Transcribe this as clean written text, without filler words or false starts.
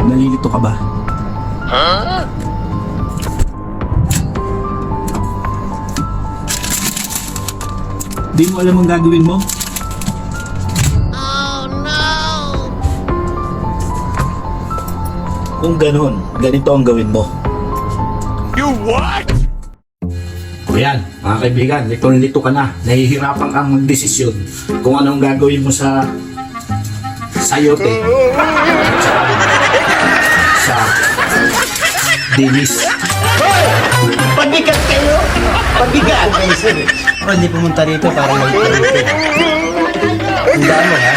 Nalilito ka ba? Di mo alam ang gagawin mo? Kung ganun, ganito ang gawin mo. You what? O yan, mga kaibigan, nito ka na. Nahihirapan kang magdesisyon kung anong gagawin mo sa sayote at sa dinis. Pabigat kayo! Pabigat! Ako hindi pumunta rito para mag-dito. Tandaan mo ha?